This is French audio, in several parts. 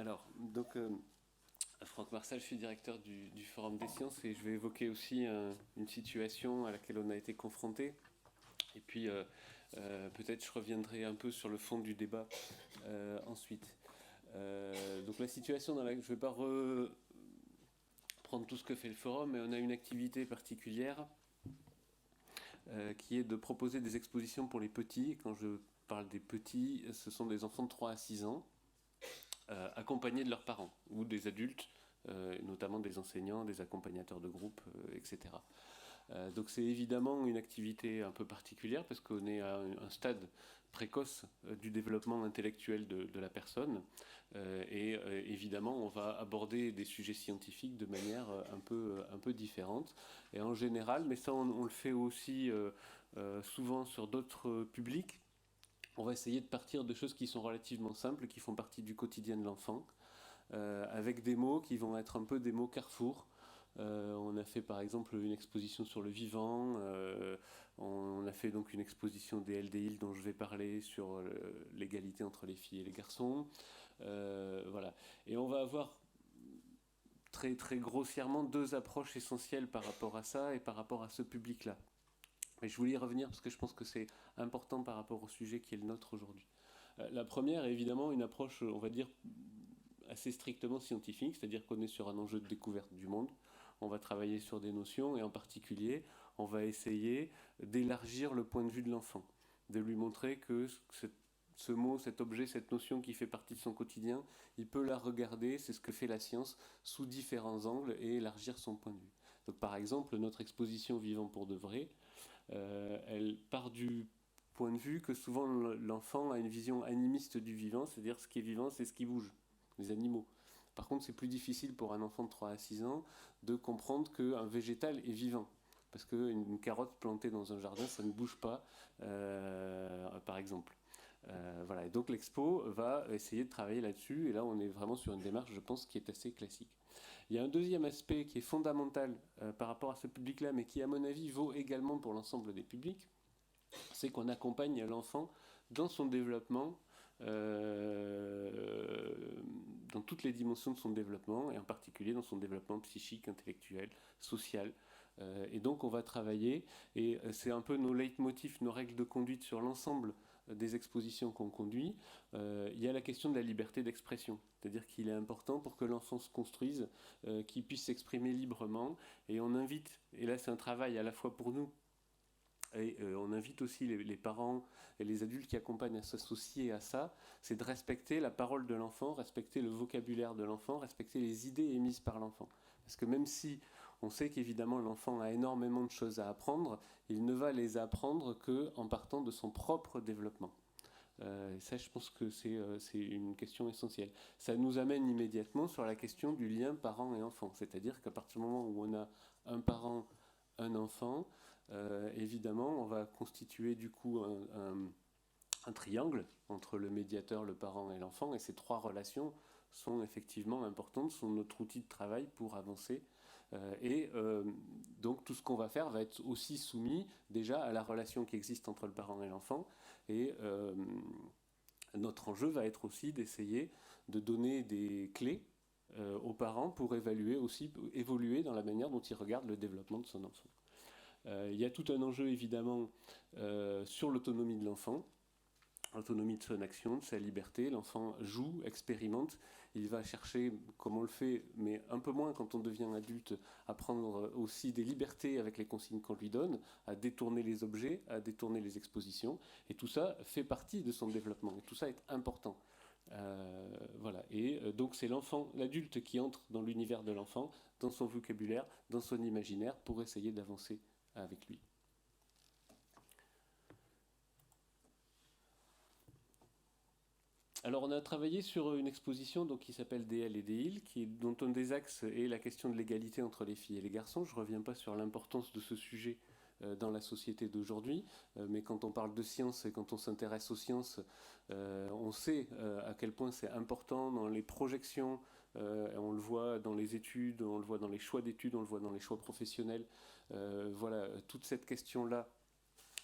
Alors, Franck Marsal, je suis directeur du Forum des sciences et je vais évoquer aussi une situation à laquelle on a été confronté. Et puis, peut-être je reviendrai un peu sur le fond du débat ensuite. Donc, la situation dans laquelle je ne vais pas reprendre tout ce que fait le Forum, mais on a une activité particulière qui est de proposer des expositions pour les petits. Quand je parle des petits, ce sont des enfants de 3 à 6 ans. Accompagnés de leurs parents ou des adultes, notamment des enseignants, des accompagnateurs de groupe, etc. Donc c'est évidemment une activité un peu particulière parce qu'on est à un stade précoce du développement intellectuel de la personne et évidemment on va aborder des sujets scientifiques de manière un peu différente et en général, mais ça on le fait aussi souvent sur d'autres publics. On va essayer de partir de choses qui sont relativement simples, qui font partie du quotidien de l'enfant, avec des mots qui vont être un peu des mots carrefour. On a fait par exemple une exposition sur le vivant, on a fait donc une exposition des LDI dont je vais parler sur l'égalité entre les filles et les garçons. Voilà. Et on va avoir très, très grossièrement deux approches essentielles par rapport à ça et par rapport à ce public-là. Mais je voulais y revenir parce que je pense que c'est important par rapport au sujet qui est le nôtre aujourd'hui. La première est évidemment une approche, on va dire, assez strictement scientifique, c'est-à-dire qu'on est sur un enjeu de découverte du monde. On va travailler sur des notions et en particulier, on va essayer d'élargir le point de vue de l'enfant, de lui montrer que ce mot, cet objet, cette notion qui fait partie de son quotidien, il peut la regarder, c'est ce que fait la science, sous différents angles et élargir son point de vue. Donc par exemple, notre exposition Vivant pour de vrai, elle part du point de vue que souvent l'enfant a une vision animiste du vivant, c'est-à-dire ce qui est vivant, c'est ce qui bouge, les animaux. Par contre, c'est plus difficile pour un enfant de 3 à 6 ans de comprendre qu'un végétal est vivant. Parce qu'une carotte plantée dans un jardin, ça ne bouge pas, par exemple. Voilà. Et donc l'expo va essayer de travailler là-dessus. Et là, on est vraiment sur une démarche, je pense, qui est assez classique. Il y a un deuxième aspect qui est fondamental par rapport à ce public-là, mais qui, à mon avis, vaut également pour l'ensemble des publics, c'est qu'on accompagne l'enfant dans son développement, dans toutes les dimensions de son développement, et en particulier dans son développement psychique, intellectuel, social. Et donc on va travailler, et c'est un peu nos leitmotifs, nos règles de conduite sur l'ensemble des expositions qu'on conduit. Il y a la question de la liberté d'expression, c'est-à-dire qu'il est important pour que l'enfant se construise, qu'il puisse s'exprimer librement, et on invite, et là c'est un travail à la fois pour nous, et on invite aussi les parents et les adultes qui accompagnent à s'associer à ça, c'est de respecter la parole de l'enfant, respecter le vocabulaire de l'enfant, respecter les idées émises par l'enfant. Parce que même si on sait qu'évidemment l'enfant a énormément de choses à apprendre, il ne va les apprendre qu'en partant de son propre développement. Et ça, je pense que c'est une question essentielle. Ça nous amène immédiatement sur la question du lien parent et enfant. C'est-à-dire qu'à partir du moment où on a un parent, un enfant, évidemment, on va constituer du coup un triangle entre le médiateur, le parent et l'enfant. Et ces trois relations sont effectivement importantes, sont notre outil de travail pour avancer. Donc tout ce qu'on va faire va être aussi soumis déjà à la relation qui existe entre le parent et l'enfant. Et notre enjeu va être aussi d'essayer de donner des clés aux parents pour évoluer dans la manière dont ils regardent le développement de son enfant. Il y a tout un enjeu évidemment sur l'autonomie de l'enfant, l'autonomie de son action, de sa liberté. L'enfant joue, expérimente, il va chercher, comme on le fait, mais un peu moins quand on devient adulte, à prendre aussi des libertés avec les consignes qu'on lui donne, à détourner les objets, à détourner les expositions. Et tout ça fait partie de son développement. Et tout ça est important. Voilà. Et donc c'est l'enfant, l'adulte qui entre dans l'univers de l'enfant, dans son vocabulaire, dans son imaginaire, pour essayer d'avancer avec lui. Alors on a travaillé sur une exposition donc, qui s'appelle DL et DIL, dont un des axes est la question de l'égalité entre les filles et les garçons. Je ne reviens pas sur l'importance de ce sujet dans la société d'aujourd'hui, mais quand on parle de science et quand on s'intéresse aux sciences, on sait à quel point c'est important dans les projections, on le voit dans les études, on le voit dans les choix d'études, on le voit dans les choix professionnels. Voilà, toute cette question-là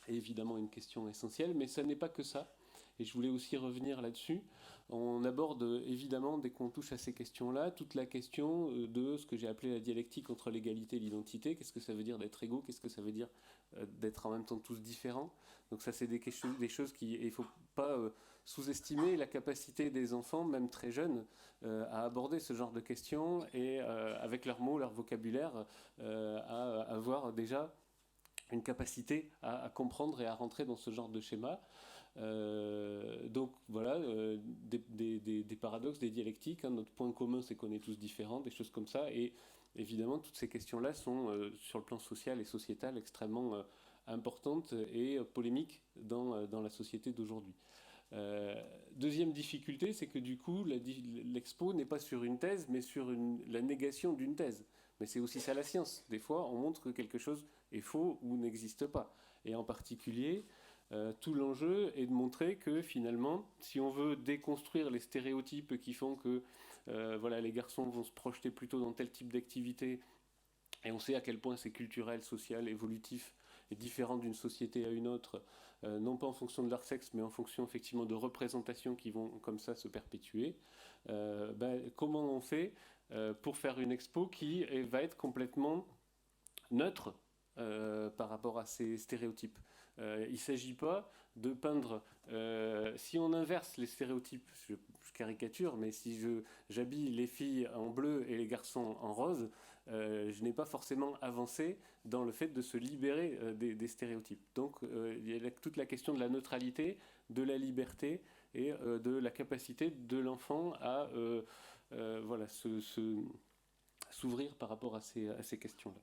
est évidemment une question essentielle, mais ça n'est pas que ça. et je voulais aussi revenir là-dessus. On aborde évidemment, dès qu'on touche à ces questions-là, toute la question de ce que j'ai appelé la dialectique entre l'égalité et l'identité. Qu'est-ce que ça veut dire d'être égaux? Qu'est-ce que ça veut dire d'être en même temps tous différents? Donc ça, c'est des choses qui... Il ne faut pas sous-estimer la capacité des enfants, même très jeunes, à aborder ce genre de questions et avec leurs mots, leur vocabulaire, à avoir déjà une capacité à comprendre et à rentrer dans ce genre de schéma. Donc voilà, des paradoxes, des dialectiques. Hein. Notre point commun, c'est qu'on est tous différents, des choses comme ça. Et évidemment, toutes ces questions-là sont, sur le plan social et sociétal, extrêmement importantes et polémiques dans la société d'aujourd'hui. Deuxième difficulté, c'est que du coup, l'expo n'est pas sur une thèse, mais sur la négation d'une thèse. Mais c'est aussi ça la science. Des fois, on montre que quelque chose est faux ou n'existe pas. Et en particulier, tout l'enjeu est de montrer que finalement, si on veut déconstruire les stéréotypes qui font que voilà, les garçons vont se projeter plutôt dans tel type d'activité, et on sait à quel point c'est culturel, social, évolutif, et différent d'une société à une autre, non pas en fonction de leur sexe, mais en fonction effectivement de représentations qui vont comme ça se perpétuer. Comment on fait pour faire une expo qui va être complètement neutre par rapport à ces stéréotypes? Il ne s'agit pas de peindre, si on inverse les stéréotypes, je caricature, mais si j'habille les filles en bleu et les garçons en rose, je n'ai pas forcément avancé dans le fait de se libérer des stéréotypes. Donc il y a toute la question de la neutralité, de la liberté et de la capacité de l'enfant à voilà, s'ouvrir par rapport à ces questions-là.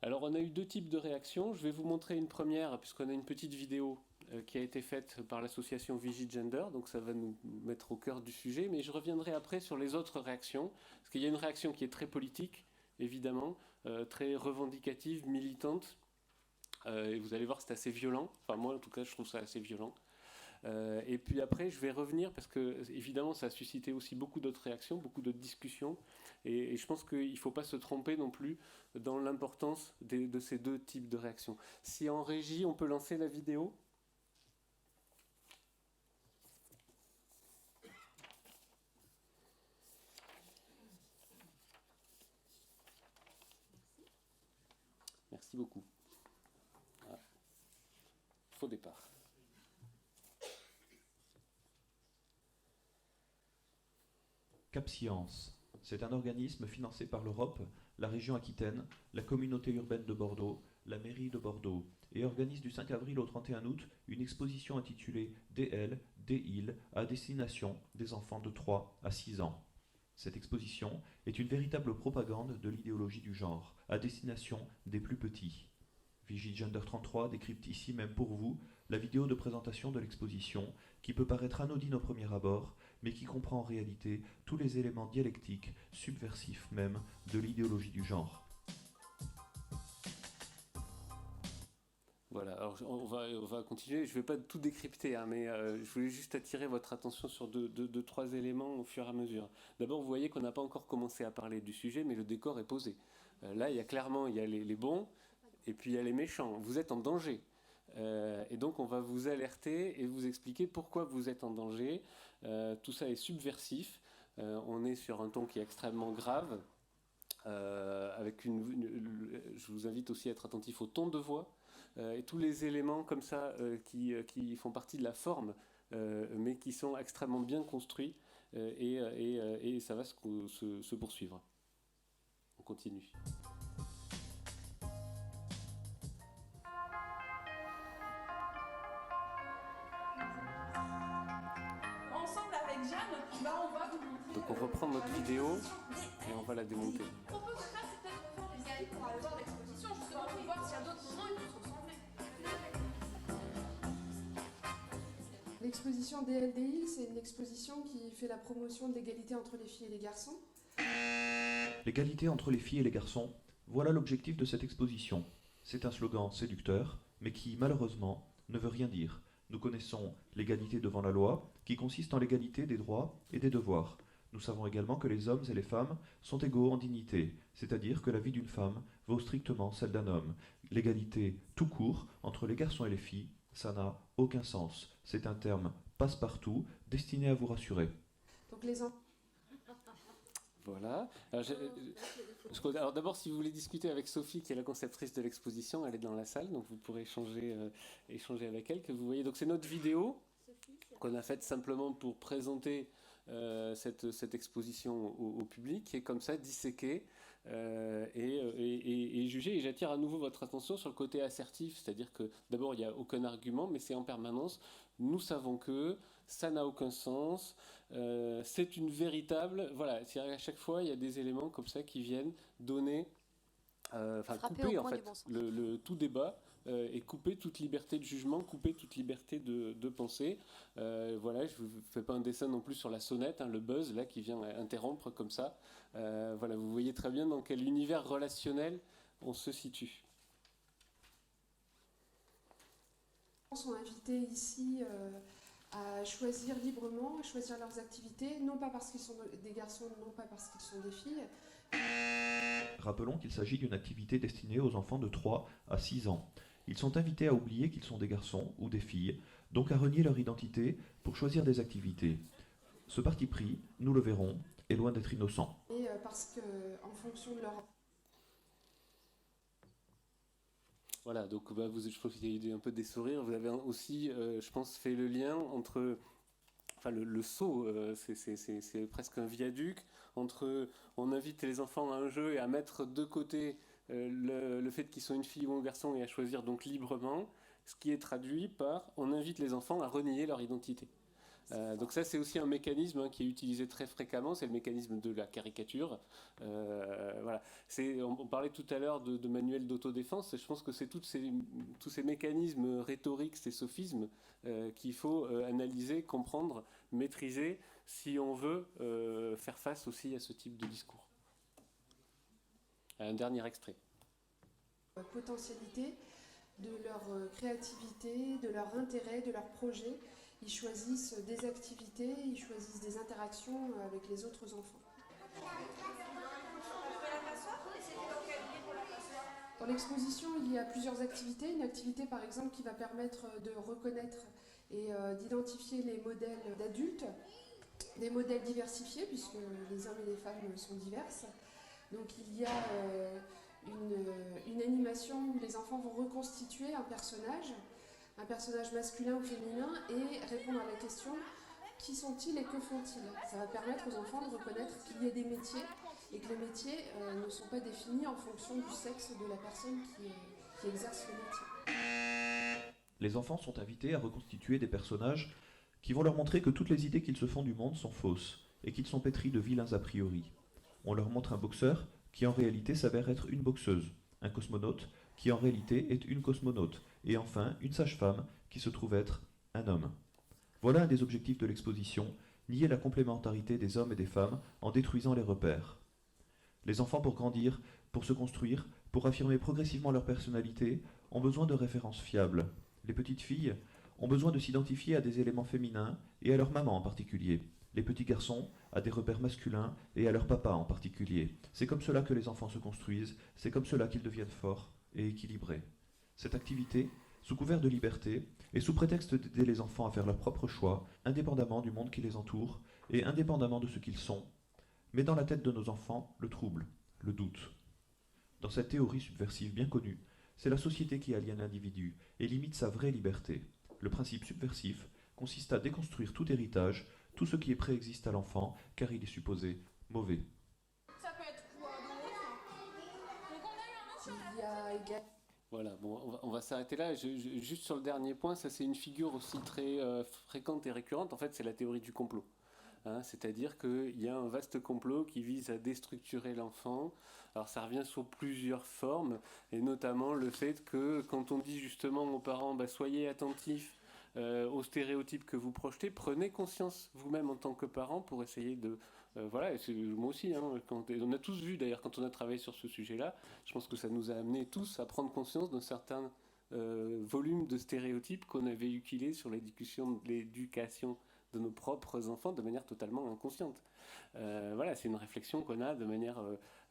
Alors on a eu deux types de réactions. Je vais vous montrer une première, puisqu'on a une petite vidéo qui a été faite par l'association Vigigender, donc ça va nous mettre au cœur du sujet, mais je reviendrai après sur les autres réactions, parce qu'il y a une réaction qui est très politique, évidemment, très revendicative, militante, et vous allez voir c'est assez violent, enfin moi en tout cas je trouve ça assez violent. Et puis après, je vais revenir parce que évidemment, ça a suscité aussi beaucoup d'autres réactions, beaucoup d'autres discussions. Et je pense qu'il ne faut pas se tromper non plus dans l'importance de ces deux types de réactions. Si en régie, on peut lancer la vidéo. Merci beaucoup. Ah. Faux départ. Cap Science, c'est un organisme financé par l'Europe, la région Aquitaine, la communauté urbaine de Bordeaux, la mairie de Bordeaux, et organise du 5 avril au 31 août une exposition intitulée DL, DIL, à destination des enfants de 3 à 6 ans. Cette exposition est une véritable propagande de l'idéologie du genre, à destination des plus petits. Vigigender 33 décrypte ici même pour vous la vidéo de présentation de l'exposition, qui peut paraître anodine au premier abord, mais qui comprend en réalité tous les éléments dialectiques, subversifs même, de l'idéologie du genre. Voilà, alors on va continuer, je ne vais pas tout décrypter, hein, mais je voulais juste attirer votre attention sur deux, trois éléments au fur et à mesure. D'abord, vous voyez qu'on n'a pas encore commencé à parler du sujet, mais le décor est posé. Là, il y a les bons, et puis il y a les méchants. Vous êtes en danger. Et donc on va vous alerter et vous expliquer pourquoi vous êtes en danger. Tout ça est subversif. On est sur un ton qui est extrêmement grave. Je vous invite aussi à être attentif au ton de voix et tous les éléments comme ça qui font partie de la forme, mais qui sont extrêmement bien construits et ça va se poursuivre. On continue. Donc on reprend notre vidéo et on va la démonter. L'exposition DLDI, c'est une exposition qui fait la promotion de l'égalité entre les filles et les garçons. L'égalité entre les filles et les garçons, voilà l'objectif de cette exposition. C'est un slogan séducteur, mais qui, malheureusement, ne veut rien dire. Nous connaissons l'égalité devant la loi, qui consiste en l'égalité des droits et des devoirs. Nous savons également que les hommes et les femmes sont égaux en dignité, c'est-à-dire que la vie d'une femme vaut strictement celle d'un homme. L'égalité tout court entre les garçons et les filles, ça n'a aucun sens. C'est un terme passe-partout destiné à vous rassurer. Donc les enfants. Voilà. Alors d'abord, si vous voulez discuter avec Sophie, qui est la conceptrice de l'exposition, elle est dans la salle, donc vous pourrez échanger avec elle. Que vous voyez, donc c'est notre vidéo qu'on a faite simplement pour présenter cette exposition au public, qui est comme ça disséquée et jugée. Et j'attire à nouveau votre attention sur le côté assertif, c'est-à-dire que d'abord il n'y a aucun argument, mais c'est en permanence. Nous savons que ça n'a aucun sens. C'est une véritable. Voilà, à chaque fois, il y a des éléments comme ça qui viennent donner. Couper en fait tout débat et couper toute liberté de jugement, couper toute liberté de pensée. Voilà, je ne vous fais pas un dessin non plus sur la sonnette, hein, le buzz là qui vient interrompre comme ça. Voilà, vous voyez très bien dans quel univers relationnel on se situe. Sont invités ici à choisir librement, à choisir leurs activités, non pas parce qu'ils sont des garçons, non pas parce qu'ils sont des filles. Rappelons qu'il s'agit d'une activité destinée aux enfants de 3 à 6 ans. Ils sont invités à oublier qu'ils sont des garçons ou des filles, donc à renier leur identité pour choisir des activités. Ce parti pris, nous le verrons, est loin d'être innocent. Et parce qu'en fonction de leur... Voilà, donc je pense qu'il y a un peu des sourires. Vous avez aussi, je pense, fait le lien entre... Enfin, le saut, c'est presque un viaduc entre on invite les enfants à un jeu et à mettre de côté le fait qu'ils soient une fille ou un garçon et à choisir donc librement, ce qui est traduit par on invite les enfants à renier leur identité. Donc ça c'est aussi un mécanisme qui est utilisé très fréquemment, c'est le mécanisme de la caricature. Voilà. On parlait tout à l'heure de manuels d'autodéfense, et je pense que c'est tous ces mécanismes rhétoriques, ces sophismes qu'il faut analyser, comprendre, maîtriser si on veut faire face aussi à ce type de discours. Un dernier extrait. Potentialité, de leur créativité, de leur intérêt, de leur projet. Ils choisissent des activités, ils choisissent des interactions avec les autres enfants. Dans l'exposition, il y a plusieurs activités. Une activité, par exemple, qui va permettre de reconnaître et d'identifier les modèles d'adultes, des modèles diversifiés, puisque les hommes et les femmes sont diverses. Donc il y a une animation où les enfants vont reconstituer un personnage masculin ou féminin, et répondre à la question « Qui sont-ils et que font-ils ?» Ça va permettre aux enfants de reconnaître qu'il y a des métiers et que les métiers ne sont pas définis en fonction du sexe de la personne qui exerce le métier. Les enfants sont invités à reconstituer des personnages qui vont leur montrer que toutes les idées qu'ils se font du monde sont fausses et qu'ils sont pétris de vilains a priori. On leur montre un boxeur qui en réalité s'avère être une boxeuse, un cosmonaute qui en réalité est une cosmonaute, et enfin une sage-femme qui se trouve être un homme. Voilà un des objectifs de l'exposition, nier la complémentarité des hommes et des femmes en détruisant les repères. Les enfants, pour grandir, pour se construire, pour affirmer progressivement leur personnalité, ont besoin de références fiables. Les petites filles ont besoin de s'identifier à des éléments féminins et à leur maman en particulier. Les petits garçons à des repères masculins et à leur papa en particulier. C'est comme cela que les enfants se construisent, c'est comme cela qu'ils deviennent forts et équilibrés. Cette activité, sous couvert de liberté et sous prétexte d'aider les enfants à faire leurs propres choix, indépendamment du monde qui les entoure et indépendamment de ce qu'ils sont, met dans la tête de nos enfants le trouble, le doute. Dans cette théorie subversive bien connue, c'est la société qui aliène l'individu et limite sa vraie liberté. Le principe subversif consiste à déconstruire tout héritage, tout ce qui est préexiste à l'enfant, car il est supposé mauvais. Ça peut être quoi d'autre? Voilà, bon, on va s'arrêter là. Juste sur le dernier point, ça c'est une figure aussi très fréquente et récurrente. En fait, c'est la théorie du complot. Hein, c'est-à-dire qu'il y a un vaste complot qui vise à déstructurer l'enfant. Alors ça revient sous plusieurs formes, et notamment le fait que quand on dit justement aux parents soyez attentifs aux stéréotypes que vous projetez, prenez conscience vous-même en tant que parent pour essayer de... voilà, et moi aussi, hein, on a tous vu d'ailleurs quand on a travaillé sur ce sujet-là, je pense que ça nous a amené tous à prendre conscience d'un certain volume de stéréotypes qu'on a véhiculés sur l'éducation de nos propres enfants de manière totalement inconsciente. Voilà, c'est une réflexion qu'on a de manière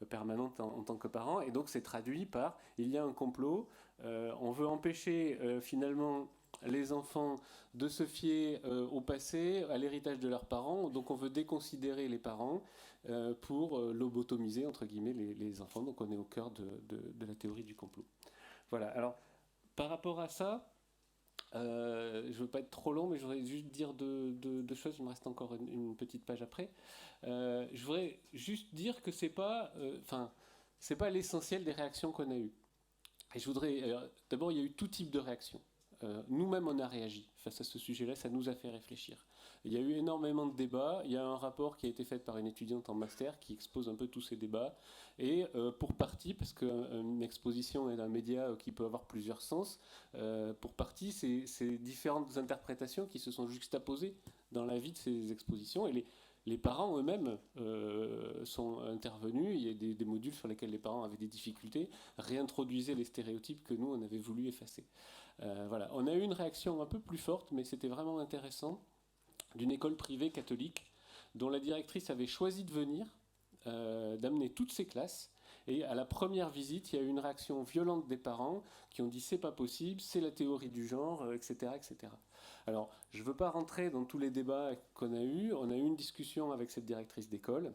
permanente en tant que parents, et donc c'est traduit par il y a un complot, on veut empêcher finalement les enfants de se fier au passé, à l'héritage de leurs parents, donc on veut déconsidérer les parents pour lobotomiser entre guillemets les enfants, donc on est au cœur de la théorie du complot. Voilà, alors par rapport à ça, je ne veux pas être trop long, mais je voudrais juste dire deux choses. Il me reste encore une petite page après. Je voudrais juste dire que c'est pas l'essentiel des réactions qu'on a eues. Et je voudrais d'abord, il y a eu tout type de réactions. Nous-mêmes, on a réagi face à ce sujet-là. Ça nous a fait réfléchir. Il y a eu énormément de débats. Il y a un rapport qui a été fait par une étudiante en master qui expose un peu tous ces débats. Et pour partie, parce qu'une exposition est un média qui peut avoir plusieurs sens, pour partie, c'est différentes interprétations qui se sont juxtaposées dans la vie de ces expositions. Et les parents eux-mêmes sont intervenus. Il y a des modules sur lesquels les parents avaient des difficultés, réintroduisaient les stéréotypes que nous, on avait voulu effacer. Voilà. On a eu une réaction un peu plus forte, mais c'était vraiment intéressant, d'une école privée catholique dont la directrice avait choisi de venir, d'amener toutes ses classes. Et à la première visite, il y a eu une réaction violente des parents qui ont dit c'est pas possible, c'est la théorie du genre, etc., etc. Alors, je ne veux pas rentrer dans tous les débats qu'on a eus. On a eu une discussion avec cette directrice d'école.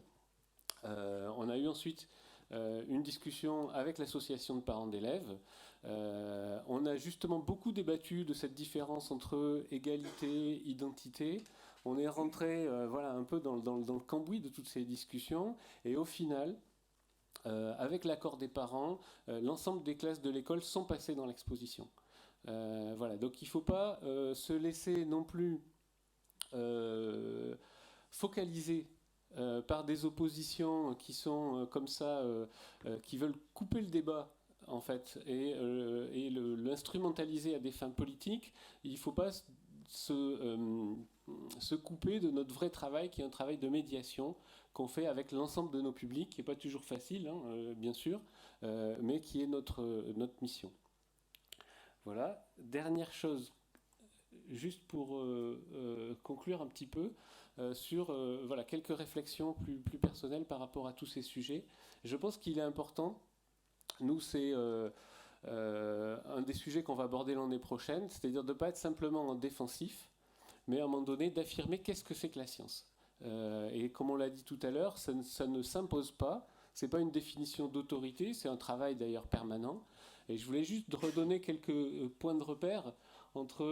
On a eu ensuite une discussion avec l'association de parents d'élèves. On a justement beaucoup débattu de cette différence entre égalité, identité. On est rentré un peu dans le cambouis de toutes ces discussions. Et au final, avec l'accord des parents, l'ensemble des classes de l'école sont passées dans l'exposition. Voilà, donc il ne faut pas se laisser non plus focaliser par des oppositions qui sont comme ça, qui veulent couper le débat en fait, et l'instrumentaliser à des fins politiques. Il ne faut pas se couper de notre vrai travail, qui est un travail de médiation qu'on fait avec l'ensemble de nos publics, qui n'est pas toujours facile, hein, bien sûr, mais qui est notre mission. Voilà. Dernière chose, juste pour conclure un petit peu, sur quelques réflexions plus personnelles par rapport à tous ces sujets. Je pense qu'il est important, nous c'est un des sujets qu'on va aborder l'année prochaine, c'est-à-dire de ne pas être simplement en défensif, mais à un moment donné d'affirmer qu'est-ce que c'est que la science. Et comme on l'a dit tout à l'heure, ça ne s'impose pas, c'est pas une définition d'autorité, c'est un travail d'ailleurs permanent. Et je voulais juste redonner quelques points de repère entre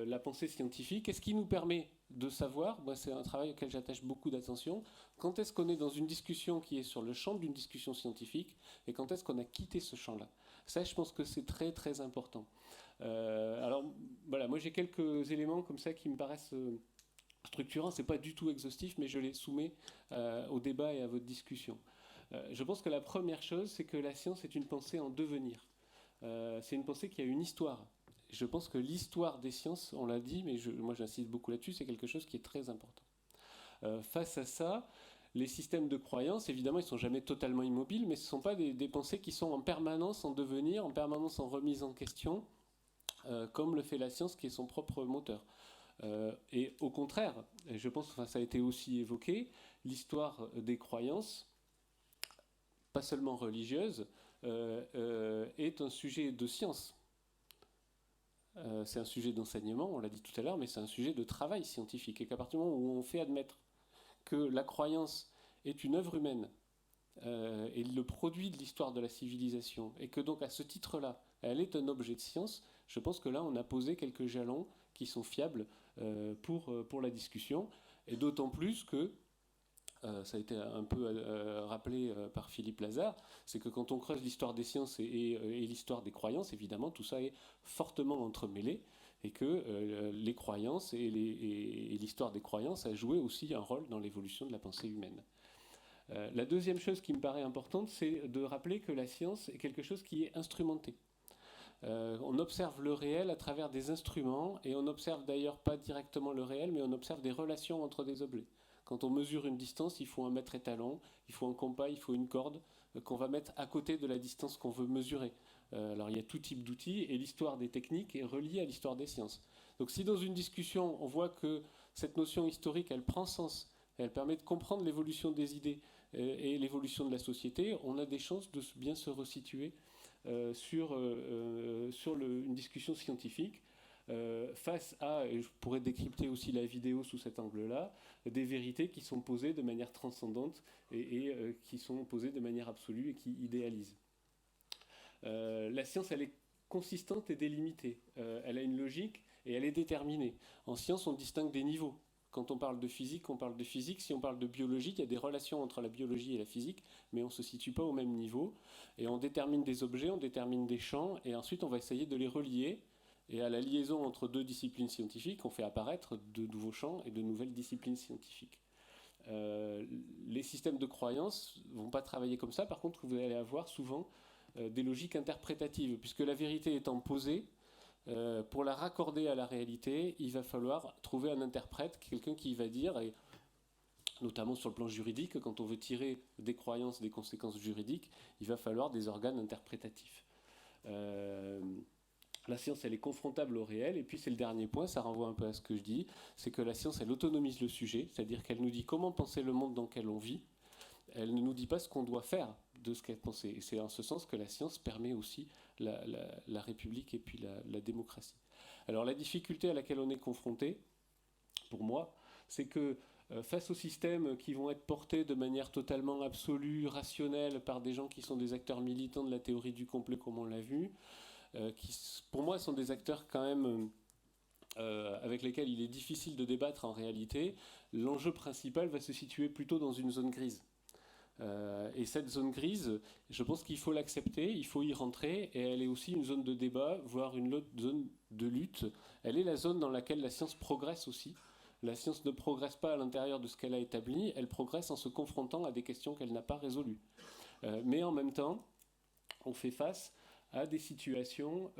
la pensée scientifique. Qu'est-ce qui nous permet de savoir? Moi, c'est un travail auquel j'attache beaucoup d'attention. Quand est-ce qu'on est dans une discussion qui est sur le champ d'une discussion scientifique, et quand est-ce qu'on a quitté ce champ-là? Ça, je pense que c'est très très important. Alors voilà, moi j'ai quelques éléments comme ça qui me paraissent structurants. C'est pas du tout exhaustif, mais je les soumets au débat et à votre discussion. Je pense que la première chose, c'est que la science est une pensée en devenir. C'est une pensée qui a une histoire. Je pense que l'histoire des sciences, on l'a dit, mais moi j'insiste beaucoup là-dessus, c'est quelque chose qui est très important. Face à ça, les systèmes de croyance, évidemment, ils ne sont jamais totalement immobiles, mais ce ne sont pas des pensées qui sont en permanence en devenir, en permanence en remise en question, comme le fait la science, qui est son propre moteur. Et au contraire, et je pense que ça a été aussi évoqué, l'histoire des croyances, pas seulement religieuse, est un sujet de science. C'est un sujet d'enseignement, on l'a dit tout à l'heure, mais c'est un sujet de travail scientifique. Et qu'à partir du moment où on fait admettre que la croyance est une œuvre humaine et le produit de l'histoire de la civilisation, et que donc à ce titre-là, elle est un objet de science, je pense que là, on a posé quelques jalons qui sont fiables pour la discussion. Et d'autant plus que ça a été un peu rappelé par Philippe Lazare, c'est que quand on creuse l'histoire des sciences et l'histoire des croyances, évidemment, tout ça est fortement entremêlé, et que les croyances et l'histoire des croyances a joué aussi un rôle dans l'évolution de la pensée humaine. La deuxième chose qui me paraît importante, c'est de rappeler que la science est quelque chose qui est instrumenté. On observe le réel à travers des instruments, et on n'observe d'ailleurs pas directement le réel, mais on observe des relations entre des objets. Quand on mesure une distance, il faut un mètre étalon, il faut un compas, il faut une corde qu'on va mettre à côté de la distance qu'on veut mesurer. Alors il y a tout type d'outils, et l'histoire des techniques est reliée à l'histoire des sciences. Donc si dans une discussion, on voit que cette notion historique, elle prend sens, elle permet de comprendre l'évolution des idées et l'évolution de la société, on a des chances de bien se resituer sur une discussion scientifique face à, et je pourrais décrypter aussi la vidéo sous cet angle-là, des vérités qui sont posées de manière transcendante et qui sont posées de manière absolue et qui idéalisent. La science, elle est consistante et délimitée. Elle a une logique et elle est déterminée. En science, on distingue des niveaux. Quand on parle de physique, on parle de physique. Si on parle de biologie, il y a des relations entre la biologie et la physique, mais on ne se situe pas au même niveau. Et on détermine des objets, on détermine des champs, et ensuite on va essayer de les relier. Et à la liaison entre deux disciplines scientifiques, on fait apparaître de nouveaux champs et de nouvelles disciplines scientifiques. Les systèmes de croyance ne vont pas travailler comme ça. Par contre, vous allez avoir souvent des logiques interprétatives, puisque la vérité étant posée, pour la raccorder à la réalité, il va falloir trouver un interprète, quelqu'un qui va dire, et notamment sur le plan juridique, quand on veut tirer des croyances, des conséquences juridiques, il va falloir des organes interprétatifs. La science, elle est confrontable au réel, et puis c'est le dernier point, ça renvoie un peu à ce que je dis, c'est que la science, elle autonomise le sujet, c'est-à-dire qu'elle nous dit comment penser le monde dans lequel on vit, elle ne nous dit pas ce qu'on doit faire de ce qu'elle pensait. Et c'est en ce sens que la science permet aussi la République et puis la démocratie. Alors la difficulté à laquelle on est confronté, pour moi, c'est que face aux systèmes qui vont être portés de manière totalement absolue, rationnelle, par des gens qui sont des acteurs militants de la théorie du complot, comme on l'a vu, qui, pour moi, sont des acteurs quand même avec lesquels il est difficile de débattre en réalité, l'enjeu principal va se situer plutôt dans une zone grise. Et cette zone grise, je pense qu'il faut l'accepter, il faut y rentrer, et elle est aussi une zone de débat, voire une autre zone de lutte. Elle est la zone dans laquelle la science progresse aussi. La science ne progresse pas à l'intérieur de ce qu'elle a établi, elle progresse en se confrontant à des questions qu'elle n'a pas résolues. Mais en même temps, on fait face à des situations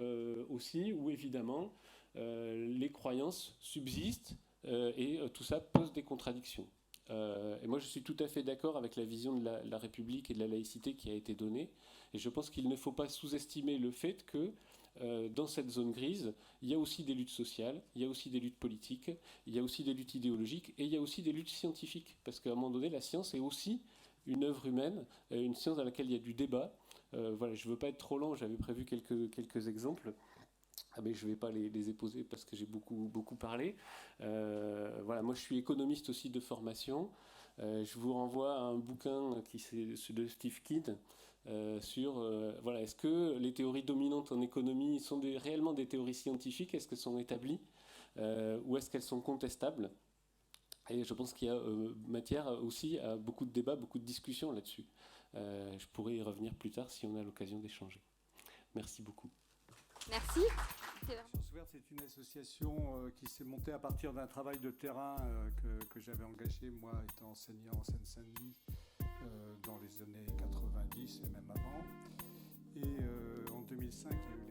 aussi où évidemment les croyances subsistent et tout ça pose des contradictions. Et moi je suis tout à fait d'accord avec la vision de la République et de la laïcité qui a été donnée, et je pense qu'il ne faut pas sous-estimer le fait que dans cette zone grise, il y a aussi des luttes sociales, il y a aussi des luttes politiques, il y a aussi des luttes idéologiques, et il y a aussi des luttes scientifiques, parce qu'à un moment donné, la science est aussi une œuvre humaine, une science dans laquelle il y a du débat. Voilà, je ne veux pas être trop long, j'avais prévu quelques exemples. Ah mais je ne vais pas les époser parce que j'ai beaucoup parlé. Voilà, moi je suis économiste aussi de formation. Je vous renvoie à un bouquin de Steve Kidd sur voilà, est-ce que les théories dominantes en économie sont réellement des théories scientifiques? Est-ce qu'elles sont établies ou est-ce qu'elles sont contestables? Et je pense qu'il y a matière aussi à beaucoup de débats, beaucoup de discussions là-dessus. Je pourrais y revenir plus tard si on a l'occasion d'échanger. Merci beaucoup. Merci. Sciences Ouvertes, c'est une association qui s'est montée à partir d'un travail de terrain que j'avais engagé, moi étant enseignant en Seine-Saint-Denis dans les années 90 et même avant. Et en 2005, il y a eu